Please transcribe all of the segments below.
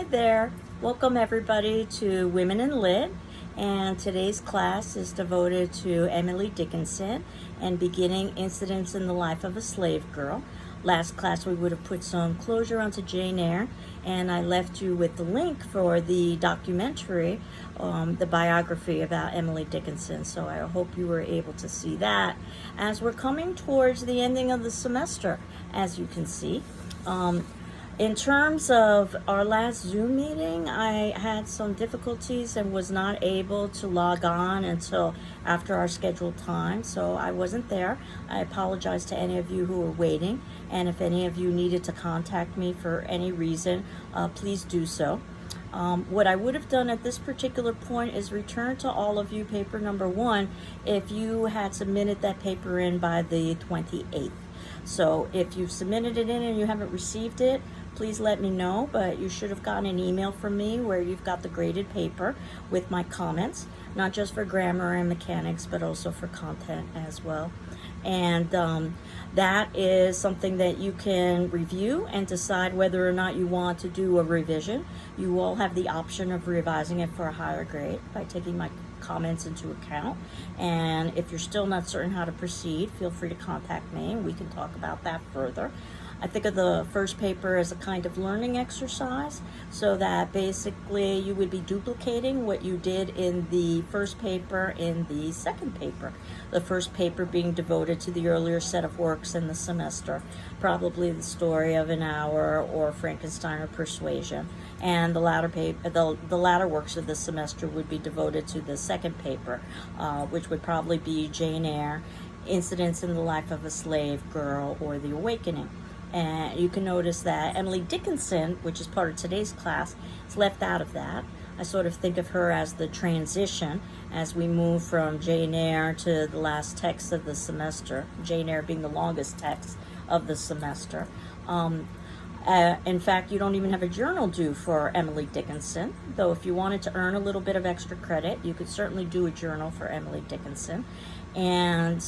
Hi there. Welcome everybody to Women in Lit. And today's class is devoted to Emily Dickinson and beginning incidents in the life of a slave girl. Last class we would have put some closure onto Jane Eyre, and I left you with the link for the documentary, the biography about Emily Dickinson. So I hope you were able to see that as we're coming towards the ending of the semester, as you can see. In terms of our last Zoom meeting, I had some difficulties and was not able to log on until after our scheduled time, so I wasn't there. I apologize to any of you who were waiting, and if any of you needed to contact me for any reason, please do so. What I would have done at this particular point is return to all of you paper number 1 if you had submitted that paper in by the 28th. So if you've submitted it in and you haven't received it, please let me know, but you should have gotten an email from me where you've got the graded paper with my comments, not just for grammar and mechanics, but also for content as well. And that is something that you can review and decide whether or not you want to do a revision. You will have the option of revising it for a higher grade by taking my comments into account. And if you're still not certain how to proceed, feel free to contact me and we can talk about that further. I think of the first paper as a kind of learning exercise, so that basically you would be duplicating what you did in the first paper in the second paper. The first paper being devoted to the earlier set of works in the semester, probably The Story of an Hour or Frankenstein or Persuasion. And the latter paper, the latter works of the semester would be devoted to the second paper, which would probably be Jane Eyre, Incidents in the Life of a Slave Girl, or The Awakening. And you can notice that Emily Dickinson, which is part of today's class, is left out of that. I sort of think of her as the transition as we move from Jane Eyre to the last text of the semester, Jane Eyre being the longest text of the semester. In fact, you don't even have a journal due for Emily Dickinson, though if you wanted to earn a little bit of extra credit, you could certainly do a journal for Emily Dickinson. And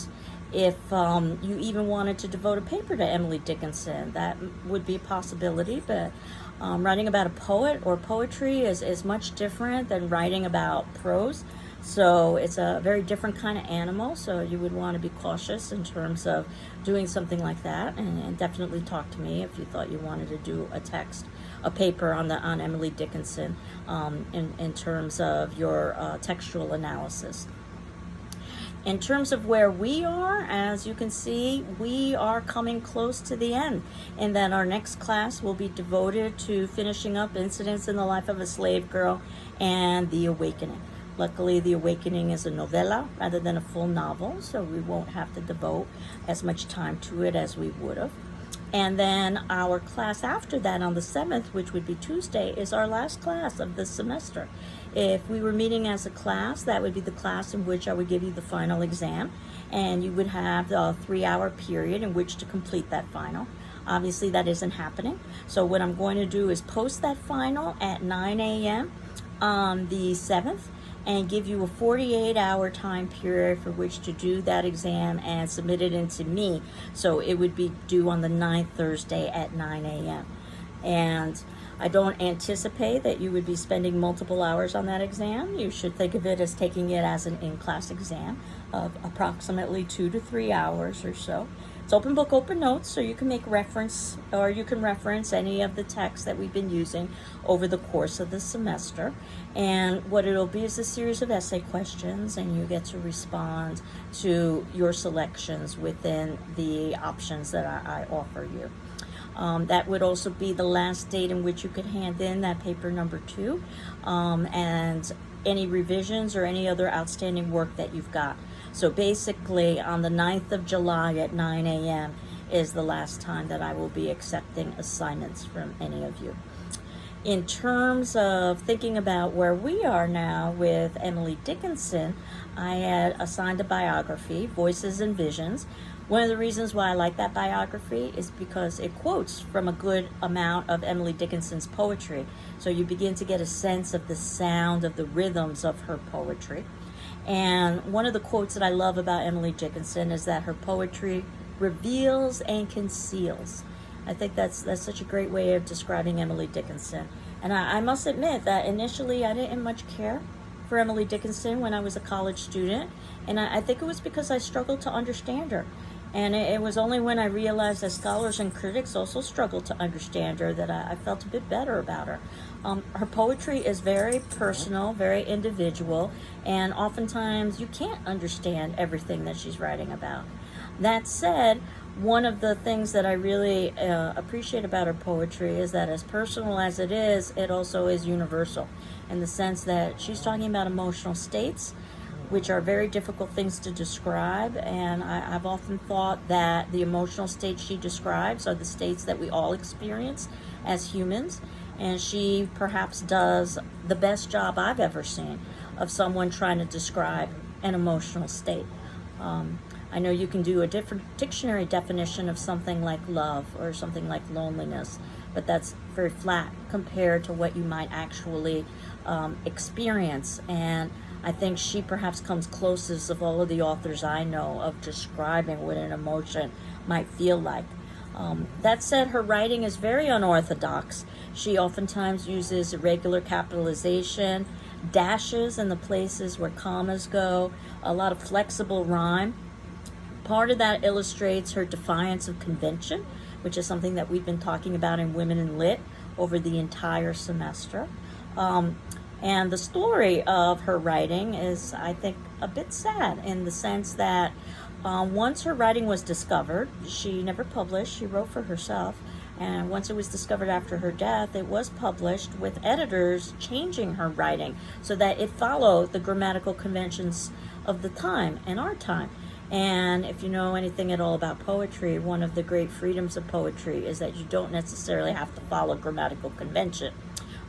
if you even wanted to devote a paper to Emily Dickinson, that would be a possibility, but writing about a poet or poetry is much different than writing about prose. So it's a very different kind of animal, so you would want to be cautious in terms of doing something like that, and definitely talk to me if you thought you wanted to do a paper on Emily Dickinson in terms of your textual analysis. In terms of where we are, as you can see, we are coming close to the end, and that our next class will be devoted to finishing up Incidents in the Life of a Slave Girl and The Awakening. Luckily, The Awakening is a novella rather than a full novel, so we won't have to devote as much time to it as we would have. And then our class after that on the 7th, which would be Tuesday, is our last class of the semester. If we were meeting as a class, that would be the class in which I would give you the final exam, and you would have a 3-hour period in which to complete that final. Obviously, that isn't happening. So what I'm going to do is post that final at 9 a.m. on the 7th, and give you a 48-hour time period for which to do that exam and submit it into me. So it would be due on the 9th, Thursday at 9 a.m. And I don't anticipate that you would be spending multiple hours on that exam. You should think of it as taking it as an in-class exam of approximately 2 to 3 hours or so. It's open book, open notes, so you can make reference, or you can reference any of the texts that we've been using over the course of the semester. And what it'll be is a series of essay questions, and you get to respond to your selections within the options that I offer you. That would also be the last date in which you could hand in that paper number 2, and any revisions or any other outstanding work that you've got. So basically, on the 9th of July at 9 a.m. is the last time that I will be accepting assignments from any of you. In terms of thinking about where we are now with Emily Dickinson, I had assigned a biography, Voices and Visions. One of the reasons why I like that biography is because it quotes from a good amount of Emily Dickinson's poetry. So you begin to get a sense of the sound of the rhythms of her poetry. And one of the quotes that I love about Emily Dickinson is that her poetry reveals and conceals. I think that's such a great way of describing Emily Dickinson. And I must admit that initially I didn't much care for Emily Dickinson when I was a college student, and I think it was because I struggled to understand her. And it was only when I realized that scholars and critics also struggled to understand her that I felt a bit better about her. Her poetry is very personal, very individual, and oftentimes you can't understand everything that she's writing about. That said, one of the things that I really appreciate about her poetry is that, as personal as it also is universal, in the sense that she's talking about emotional states, which are very difficult things to describe. And I've often thought that the emotional states she describes are the states that we all experience as humans. And she perhaps does the best job I've ever seen of someone trying to describe an emotional state. I know you can do a different dictionary definition of something like love or something like loneliness, but that's very flat compared to what you might actually experience. And I think she perhaps comes closest of all of the authors I know of describing what an emotion might feel like. That said, her writing is very unorthodox. She oftentimes uses irregular capitalization, dashes in the places where commas go, a lot of flexible rhyme. Part of that illustrates her defiance of convention, which is something that we've been talking about in Women in Lit over the entire semester. And the story of her writing is, I think, a bit sad in the sense that once her writing was discovered, she never published, she wrote for herself. And once it was discovered after her death, it was published with editors changing her writing so that it followed the grammatical conventions of the time and our time. And if you know anything at all about poetry, one of the great freedoms of poetry is that you don't necessarily have to follow grammatical convention.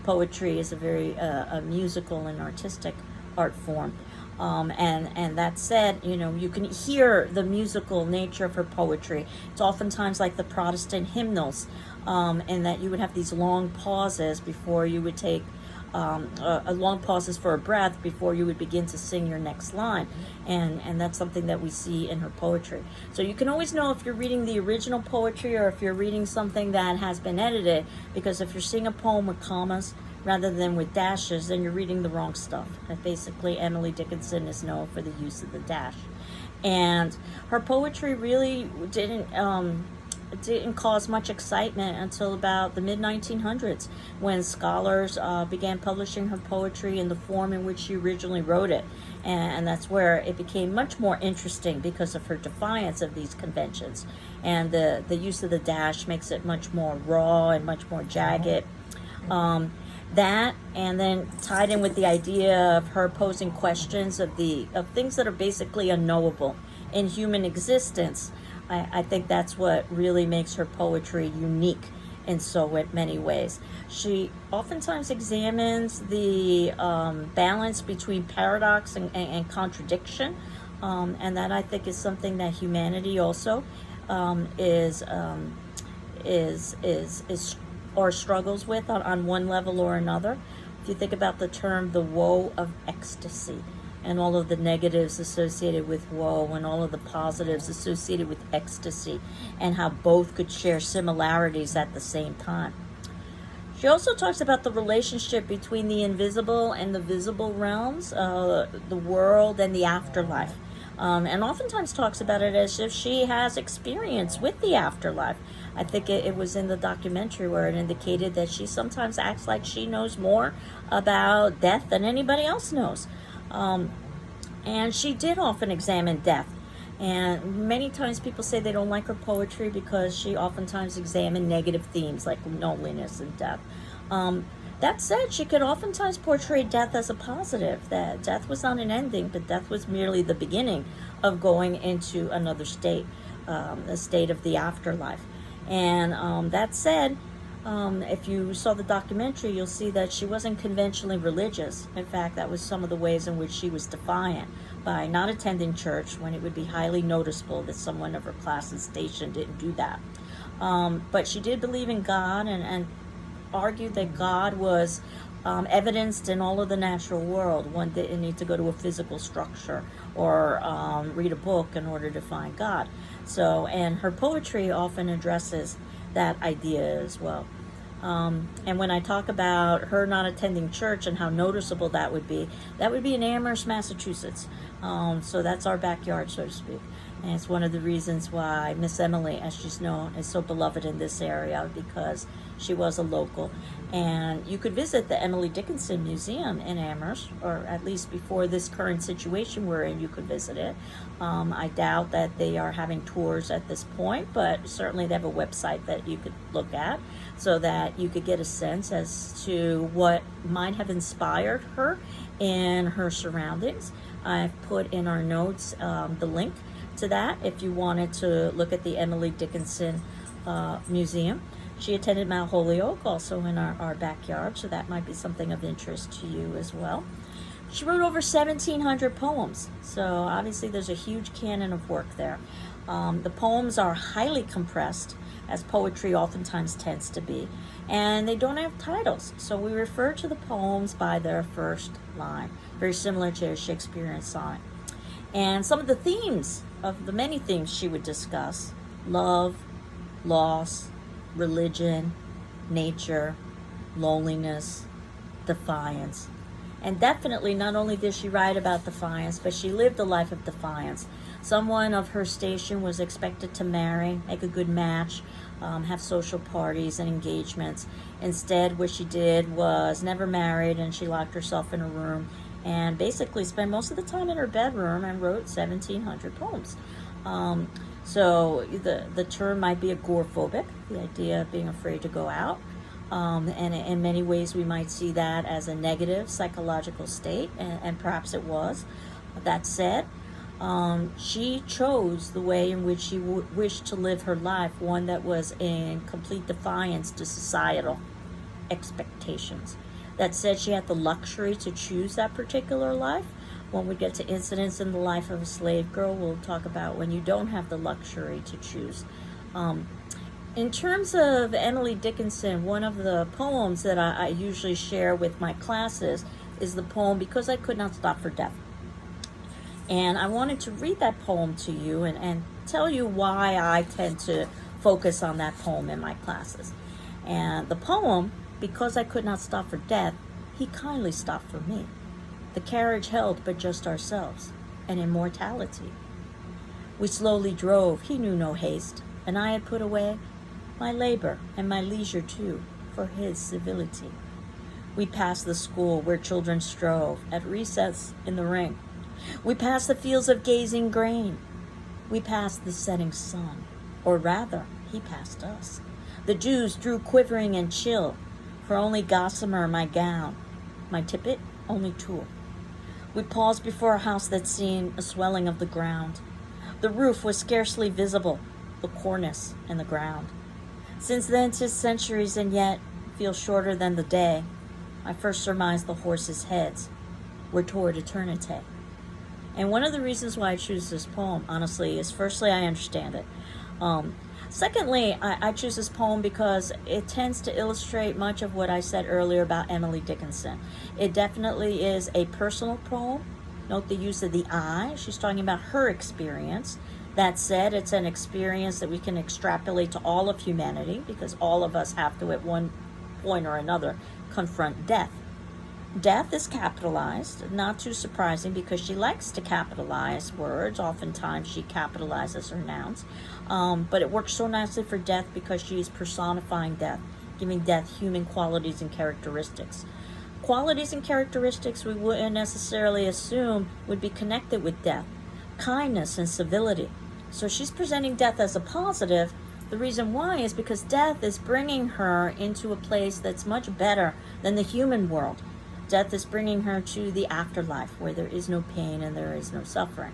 Poetry is a very a musical and artistic art form. And that said, you can hear the musical nature of her poetry. It's oftentimes like the Protestant hymnals, in that you would have these long pauses before you would take a long pauses for a breath before you would begin to sing your next line. And that's something that we see in her poetry. So you can always know if you're reading the original poetry or if you're reading something that has been edited, because if you're seeing a poem with commas rather than with dashes, then you're reading the wrong stuff. And basically, Emily Dickinson is known for the use of the dash. And her poetry really didn't cause much excitement until about the mid-1900s, when scholars began publishing her poetry in the form in which she originally wrote it. And that's where it became much more interesting because of her defiance of these conventions. And the use of the dash makes it much more raw and much more jagged. That, and then tied in with the idea of her posing questions of things that are basically unknowable in human existence. I think that's what really makes her poetry unique in so many ways. She oftentimes examines the balance between paradox and contradiction, and that I think is something that humanity also is or struggles with on one level or another. If you think about the term the woe of ecstasy, and all of the negatives associated with woe and all of the positives associated with ecstasy, and how both could share similarities at the same time. She also talks about the relationship between the invisible and the visible realms, the world and the afterlife. And oftentimes talks about it as if she has experience with the afterlife. I think it was in the documentary where it indicated that she sometimes acts like she knows more about death than anybody else knows. And she did often examine death. And many times people say they don't like her poetry because she oftentimes examined negative themes like loneliness and death. That said, she could oftentimes portray death as a positive, that death was not an ending, but death was merely the beginning of going into another state, the state of the afterlife. And that said, if you saw the documentary, you'll see that she wasn't conventionally religious. In fact, that was some of the ways in which she was defiant by not attending church when it would be highly noticeable that someone of her class and station didn't do that. But she did believe in God and argued that God was evidenced in all of the natural world. One didn't need to go to a physical structure or read a book in order to find God. So, and her poetry often addresses that idea as well. And when I talk about her not attending church and how noticeable that would be in Amherst, Massachusetts. So that's our backyard, so to speak. And it's one of the reasons why Miss Emily, as she's known, is so beloved in this area, because she was a local. And you could visit the Emily Dickinson Museum in Amherst, or at least before this current situation we're in, you could visit it. I doubt that they are having tours at this point, but certainly they have a website that you could look at so that you could get a sense as to what might have inspired her in her surroundings. I've put in our notes the link to that if you wanted to look at the Emily Dickinson Museum. She attended Mount Holyoke, also in our backyard, so that might be something of interest to you as well. She wrote over 1,700 poems, so obviously there's a huge canon of work there. The poems are highly compressed, as poetry oftentimes tends to be, and they don't have titles, so we refer to the poems by their first line, very similar to a Shakespearean sonnet. And some of the themes, of the many themes she would discuss: love, loss, religion, nature, loneliness, defiance. And definitely, not only did she write about defiance, but she lived a life of defiance. Someone of her station was expected to marry, make a good match, have social parties and engagements. Instead, what she did was never married, and she locked herself in a room and basically spent most of the time in her bedroom and wrote 1,700 poems. So the term might be agoraphobic, the idea of being afraid to go out. And in many ways we might see that as a negative psychological state, and perhaps it was. That said, she chose the way in which she wished to live her life, one that was in complete defiance to societal expectations. That said, she had the luxury to choose that particular life. When we get to incidents in the life of a slave girl, we'll talk about when you don't have the luxury to choose. In terms of Emily Dickinson, one of the poems that I usually share with my classes is the poem "Because I Could Not Stop for Death." And I wanted to read that poem to you and tell you why I tend to focus on that poem in my classes. And the poem, "Because I Could Not Stop for Death, he kindly stopped for me. The carriage held but just ourselves, and immortality. We slowly drove, he knew no haste, and I had put away my labor and my leisure too, for his civility. We passed the school where children strove at recess in the ring. We passed the fields of gazing grain. We passed the setting sun, or rather, he passed us. The dews drew quivering and chill, for only gossamer my gown, my tippet only tulle. We paused before a house that seemed a swelling of the ground. The roof was scarcely visible, the cornice and the ground. Since then 'tis centuries, and yet feel shorter than the day. I first surmised the horses' heads were toward eternity. And one of the reasons why I choose this poem, honestly, is firstly, I understand it. Secondly, I choose this poem because it tends to illustrate much of what I said earlier about Emily Dickinson. It definitely is a personal poem. Note the use of the I. She's talking about her experience. That said, it's an experience that we can extrapolate to all of humanity, because all of us have to, at one point or another, confront death. Death is capitalized, not too surprising because she likes to capitalize words. Oftentimes she capitalizes her nouns. But it works so nicely for death because she is personifying death, giving death human qualities and characteristics. Qualities and characteristics we wouldn't necessarily assume would be connected with death. Kindness and civility. So she's presenting death as a positive. The reason why is because death is bringing her into a place that's much better than the human world. Death is bringing her to the afterlife, where there is no pain and there is no suffering.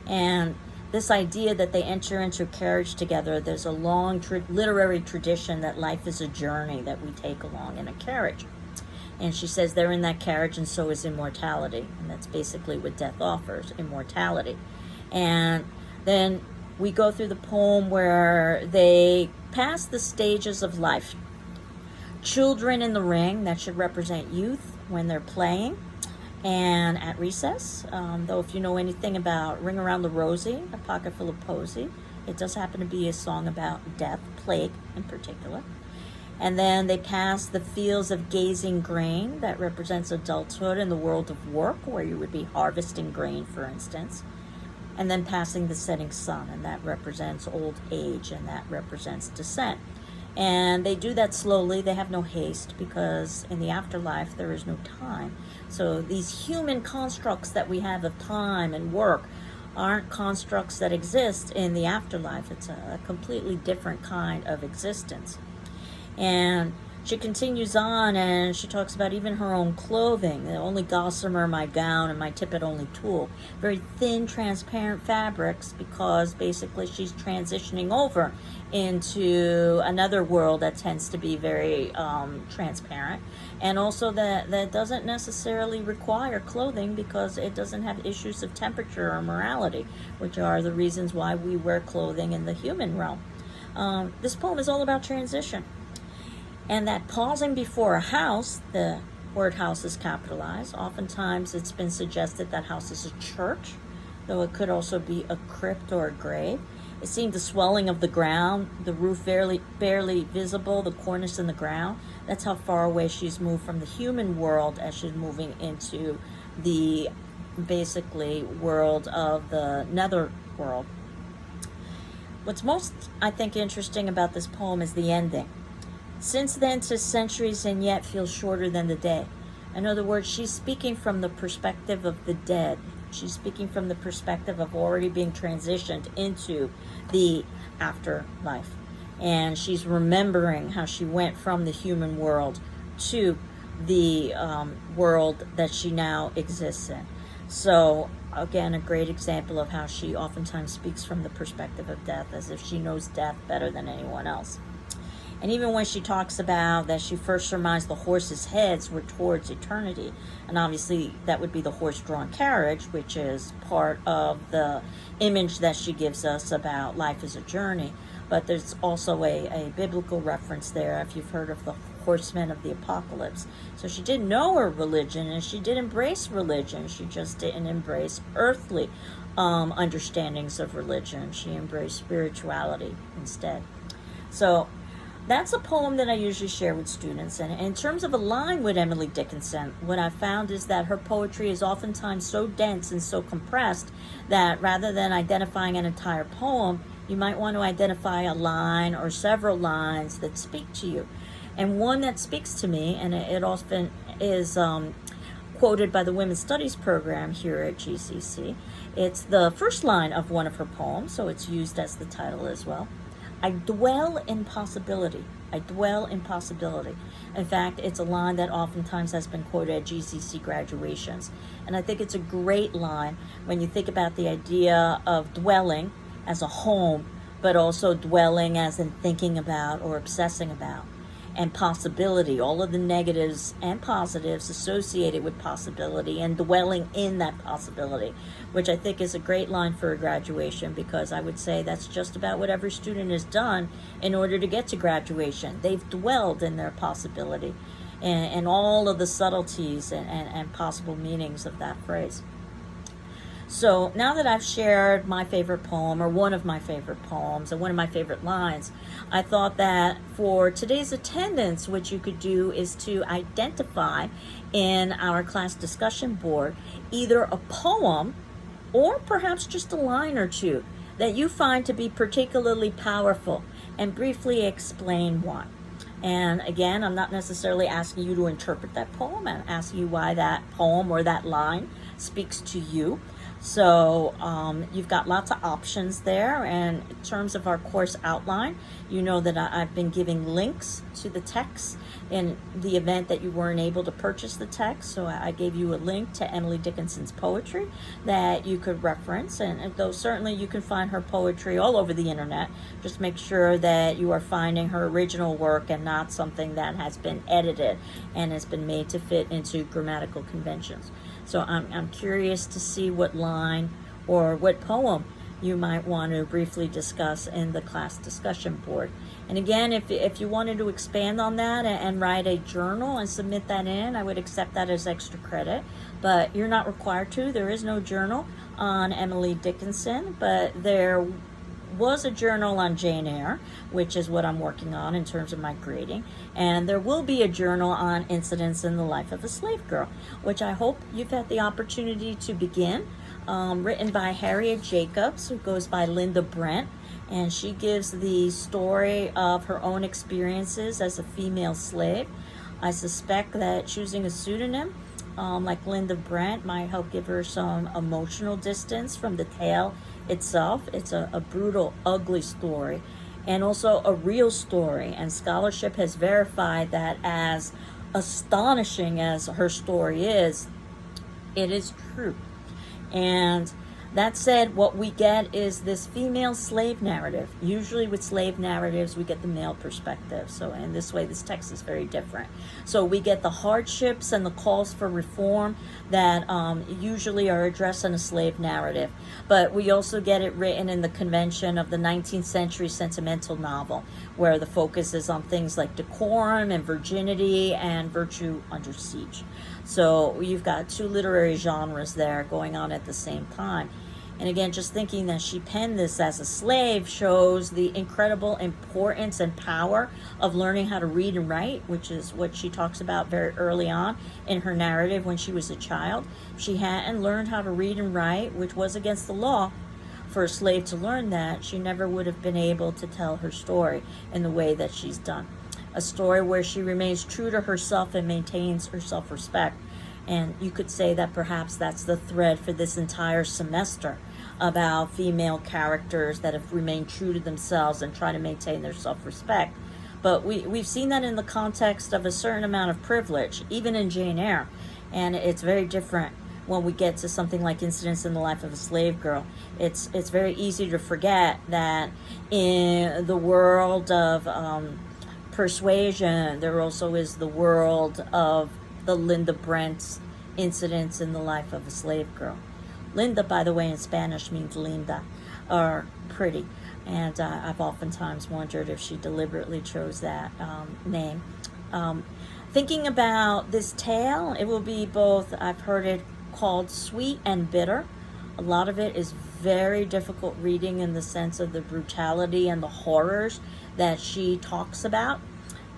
And this idea that they enter into a carriage together, there's a long literary tradition that life is a journey that we take along in a carriage. And she says they're in that carriage, and so is immortality. And that's basically what death offers, immortality. And then we go through the poem where they pass the stages of life. Children in the ring, that should represent youth when they're playing and at recess. Though if you know anything about Ring Around the Rosie, A Pocket Full of Posy, it does happen to be a song about death, plague in particular. And then they pass the fields of gazing grain, that represents adulthood in the world of work, where you would be harvesting grain, for instance. And then passing the setting sun, and that represents old age, and that represents descent. And they do that slowly. They have no haste, because in the afterlife there is no time. So these human constructs that we have of time and work aren't constructs that exist in the afterlife. It's a completely different kind of existence. And she continues on, and she talks about even her own clothing. The only gossamer my gown, and my tippet only tulle. Very thin, transparent fabrics, because basically she's transitioning over into another world that tends to be very transparent. And also that doesn't necessarily require clothing, because it doesn't have issues of temperature or morality, which are the reasons why we wear clothing in the human realm. This poem is all about transition. And that pausing before a house, the word house is capitalized. Oftentimes it's been suggested that house is a church, though it could also be a crypt or a grave. It seemed the swelling of the ground, the roof barely visible, the cornice in the ground. That's how far away she's moved from the human world as she's moving into the basically world of the nether world. What's most, I think, interesting about this poem is the ending. Since then, 'tis centuries, and yet feels shorter than the day. In other words, she's speaking from the perspective of the dead. She's speaking from the perspective of already being transitioned into the afterlife. And she's remembering how she went from the human world to the world that she now exists in. So, again, a great example of how she oftentimes speaks from the perspective of death, as if she knows death better than anyone else. And even when she talks about that she first surmised the horses' heads were towards eternity, and obviously that would be the horse-drawn carriage, which is part of the image that she gives us about life as a journey. But there's also a biblical reference there, if you've heard of the horsemen of the apocalypse. So she did know her religion, and she did embrace religion. She just didn't embrace earthly understandings of religion. She embraced spirituality instead. So that's a poem that I usually share with students. And in terms of a line with Emily Dickinson, what I found is that her poetry is oftentimes so dense and so compressed that rather than identifying an entire poem, you might want to identify a line or several lines that speak to you. And one that speaks to me, and it often is quoted by the Women's Studies program here at GCC. It's the first line of one of her poems, so it's used as the title as well. I dwell in possibility. I dwell in possibility. In fact, it's a line that oftentimes has been quoted at GCC graduations. And I think it's a great line when you think about the idea of dwelling as a home, but also dwelling as in thinking about or obsessing about. And possibility, all of the negatives and positives associated with possibility, and dwelling in that possibility, which I think is a great line for a graduation, because I would say that's just about what every student has done in order to get to graduation. They've dwelled in their possibility and all of the subtleties and possible meanings of that phrase. So now that I've shared my favorite poem, or one of my favorite poems, and one of my favorite lines, I thought that for today's attendance, what you could do is to identify in our class discussion board either a poem or perhaps just a line or two that you find to be particularly powerful, and briefly explain why. And again, I'm not necessarily asking you to interpret that poem. I'm asking you why that poem or that line speaks to you. So you've got lots of options there. And in terms of our course outline, you know that I've been giving links to the text in the event that you weren't able to purchase the text. So I gave you a link to Emily Dickinson's poetry that you could reference. And though certainly you can find her poetry all over the internet, just make sure that you are finding her original work and not something that has been edited and has been made to fit into grammatical conventions. So I'm curious to see what line or what poem you might want to briefly discuss in the class discussion board. And again, if you wanted to expand on that and write a journal and submit that in, I would accept that as extra credit. But you're not required to. There is no journal on Emily Dickinson, but there was a journal on Jane Eyre, which is what I'm working on in terms of my grading, and there will be a journal on incidents in the life of a slave girl, which I hope you've had the opportunity to begin. Written by Harriet Jacobs, who goes by Linda Brent, and she gives the story of her own experiences as a female slave. I suspect that choosing a pseudonym like Linda Brent might help give her some emotional distance from the tale itself. It's a brutal, ugly story, and also a real story, and scholarship has verified that as astonishing as her story is, it is true. And that said, what we get is this female slave narrative. Usually with slave narratives, we get the male perspective. So in this way, this text is very different. So we get the hardships and the calls for reform that usually are addressed in a slave narrative. But we also get it written in the convention of the 19th century sentimental novel, where the focus is on things like decorum and virginity and virtue under siege. So you've got two literary genres there going on at the same time. And again, just thinking that she penned this as a slave shows the incredible importance and power of learning how to read and write, which is what she talks about very early on in her narrative when she was a child. She hadn't learned how to read and write, which was against the law for a slave to learn that. She never would have been able to tell her story in the way that she's done. A story where she remains true to herself and maintains her self-respect. And you could say that perhaps that's the thread for this entire semester, about female characters that have remained true to themselves and try to maintain their self-respect. But we've seen that in the context of a certain amount of privilege, even in Jane Eyre. And it's very different when we get to something like Incidents in the Life of a Slave Girl. It's very easy to forget that in the world of persuasion, there also is the world of the Linda Brent's Incidents in the Life of a Slave Girl. Linda, by the way, in Spanish means linda, or pretty. And I've oftentimes wondered if she deliberately chose that name. Thinking about this tale, it will be both, I've heard it called sweet and bitter. A lot of it is very difficult reading in the sense of the brutality and the horrors that she talks about.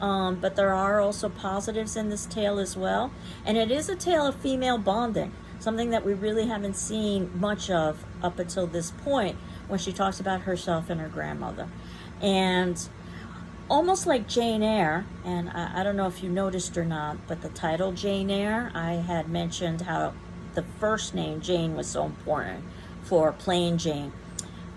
But there are also positives in this tale as well. And it is a tale of female bonding, something that we really haven't seen much of up until this point, when she talks about herself and her grandmother. And almost like Jane Eyre, and I don't know if you noticed or not, but the title Jane Eyre, I had mentioned how the first name Jane was so important for plain Jane.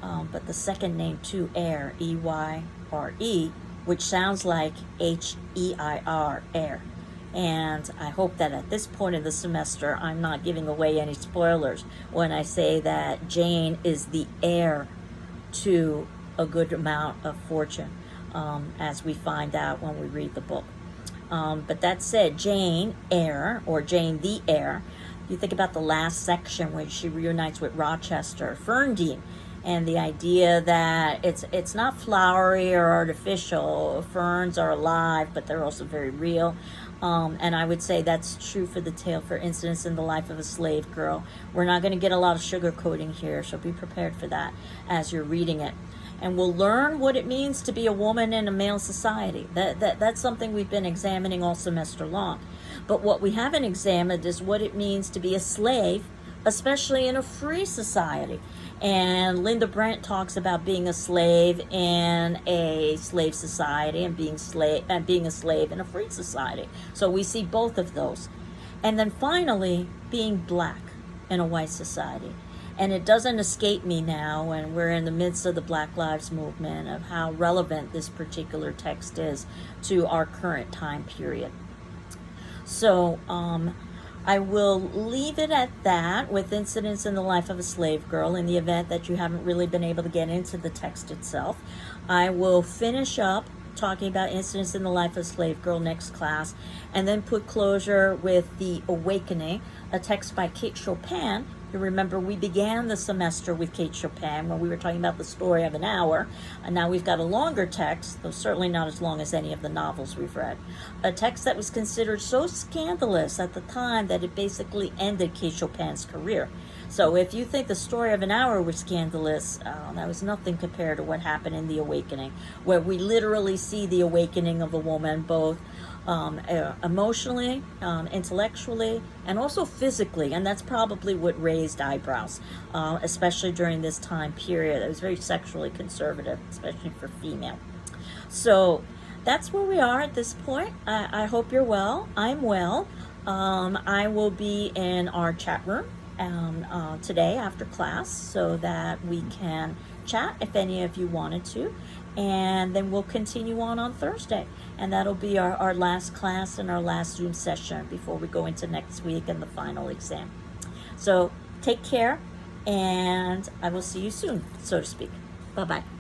But the second name too, Eyre, E-Y-R-E, which sounds like H-E-I-R, Eyre. And I hope that at this point in the semester, I'm not giving away any spoilers when I say that Jane is the heir to a good amount of fortune, as we find out when we read the book. But that said, Jane Eyre, or Jane the Heir, you think about the last section when she reunites with Rochester, Ferndean, and the idea that it's not flowery or artificial. Ferns are alive, but they're also very real. And I would say that's true for the tale for Incidents in the Life of a Slave Girl. We're not going to get a lot of sugarcoating here, so be prepared for that as you're reading it. And we'll learn what it means to be a woman in a male society. That's something we've been examining all semester long. But what we haven't examined is what it means to be a slave, especially in a free society. And Linda Brent talks about being a slave in a slave society and being a slave in a free society. So we see both of those. And then finally, being black in a white society. And it doesn't escape me now when we're in the midst of the Black Lives Movement of how relevant this particular text is to our current time period. So I will leave it at that with Incidents in the Life of a Slave Girl in the event that you haven't really been able to get into the text itself. I will finish up talking about Incidents in the Life of a Slave Girl next class, and then put closure with The Awakening, a text by Kate Chopin, You remember we began the semester with Kate Chopin when we were talking about the story of an hour, and now we've got a longer text, though certainly not as long as any of the novels we've read. A text that was considered so scandalous at the time that it basically ended Kate Chopin's career. So if you think the story of an hour was scandalous, that was nothing compared to what happened in The Awakening, where we literally see the awakening of a woman, both emotionally, intellectually, and also physically. And that's probably what raised eyebrows, especially during this time period. It was very sexually conservative, especially for female. So that's where we are at this point. I hope you're well. I'm well. I will be in our chat room today after class so that we can chat if any of you wanted to, and then we'll continue on Thursday, and that'll be our last class and our last Zoom session before we go into next week and the final exam. So take care, and I will see you soon, so to speak. Bye-bye.